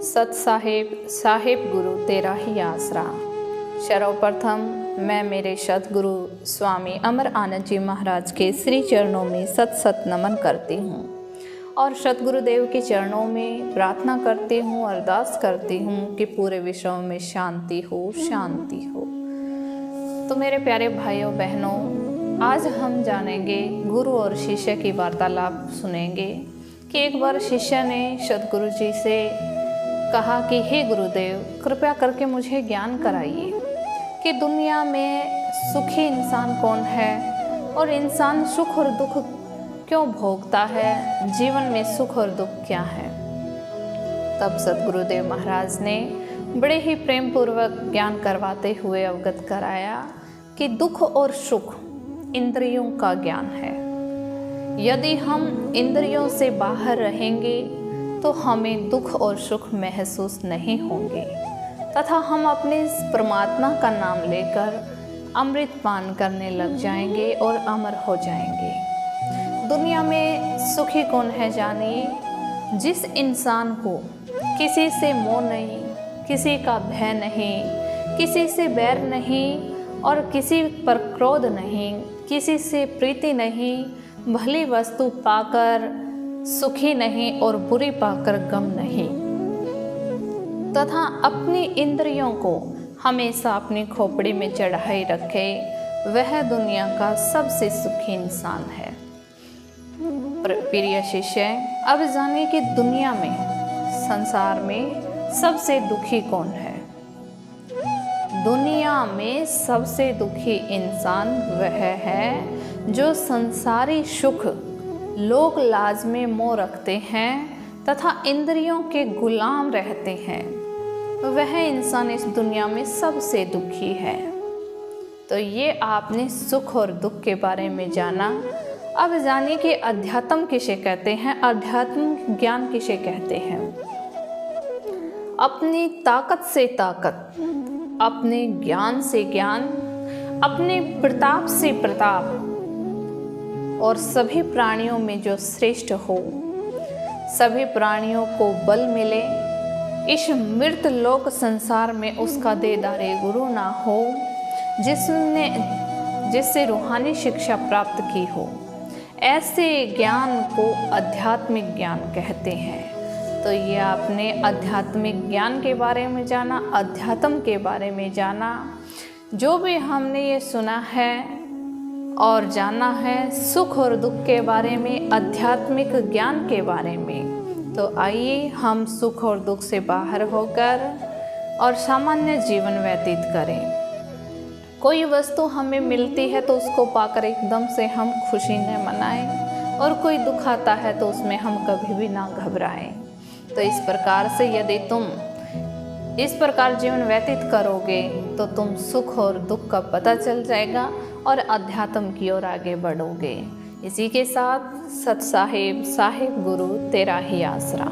सत साहिब साहिब गुरु तेरा ही आसरा। सर्वप्रथम मैं मेरे सतगुरु स्वामी अमर आनंद जी महाराज के श्री चरणों में सत सत नमन करती हूँ और सतगुरुदेव के चरणों में प्रार्थना करती हूँ, अरदास करती हूँ कि पूरे विश्व में शांति हो, शांति हो। तो मेरे प्यारे भाइयों बहनों, आज हम जानेंगे गुरु और शिष्य की वार्तालाप सुनेंगे कि एक बार शिष्य ने सतगुरु जी से कहा कि हे गुरुदेव, कृपया करके मुझे ज्ञान कराइए कि दुनिया में सुखी इंसान कौन है और इंसान सुख और दुख क्यों भोगता है, जीवन में सुख और दुख क्या है। तब सतगुरुदेव महाराज ने बड़े ही प्रेम पूर्वक ज्ञान करवाते हुए अवगत कराया कि दुख और सुख इंद्रियों का ज्ञान है। यदि हम इंद्रियों से बाहर रहेंगे तो हमें दुख और सुख महसूस नहीं होंगे तथा हम अपने परमात्मा का नाम लेकर अमृत पान करने लग जाएंगे और अमर हो जाएंगे। दुनिया में सुखी कौन है जानिए? जिस इंसान को किसी से मोह नहीं, किसी का भय नहीं, किसी से बैर नहीं और किसी पर क्रोध नहीं, किसी से प्रीति नहीं, भली वस्तु पाकर सुखी नहीं और बुरी पाकर गम नहीं, तथा अपनी इंद्रियों को हमेशा अपनी खोपड़ी में चढ़ाए रखे, वह दुनिया का सबसे सुखी इंसान है। प्रिय शिष्य, अब जानिए कि दुनिया में, संसार में सबसे दुखी कौन है। दुनिया में सबसे दुखी इंसान वह है जो संसारी सुख, लोक लाज में मोह रखते हैं तथा इंद्रियों के गुलाम रहते हैं। वह इंसान इस दुनिया में सबसे दुखी है। तो ये आपने सुख और दुख के बारे में जाना। अब जानिए कि अध्यात्म किसे कहते हैं, अध्यात्म ज्ञान किसे कहते हैं। अपनी ताकत से ताकत, अपने ज्ञान से ज्ञान, अपने प्रताप से प्रताप और सभी प्राणियों में जो श्रेष्ठ हो, सभी प्राणियों को बल मिले, इस मृत लोक संसार में उसका देदारे गुरु ना हो जिससे रूहानी शिक्षा प्राप्त की हो, ऐसे ज्ञान को आध्यात्मिक ज्ञान कहते हैं। तो ये आपने आध्यात्मिक ज्ञान के बारे में जाना, अध्यात्म के बारे में जाना। जो भी हमने ये सुना है और जाना है सुख और दुख के बारे में, आध्यात्मिक ज्ञान के बारे में, तो आइए हम सुख और दुख से बाहर होकर और सामान्य जीवन व्यतीत करें। कोई वस्तु हमें मिलती है तो उसको पाकर एकदम से हम खुशी न मनाएं और कोई दुख आता है तो उसमें हम कभी भी ना घबराएं। तो इस प्रकार से यदि तुम इस प्रकार जीवन व्यतीत करोगे तो तुम सुख और दुख का पता चल जाएगा और अध्यात्म की ओर आगे बढ़ोगे। इसी के साथ सत साहिब साहिब गुरु तेरा ही आसरा।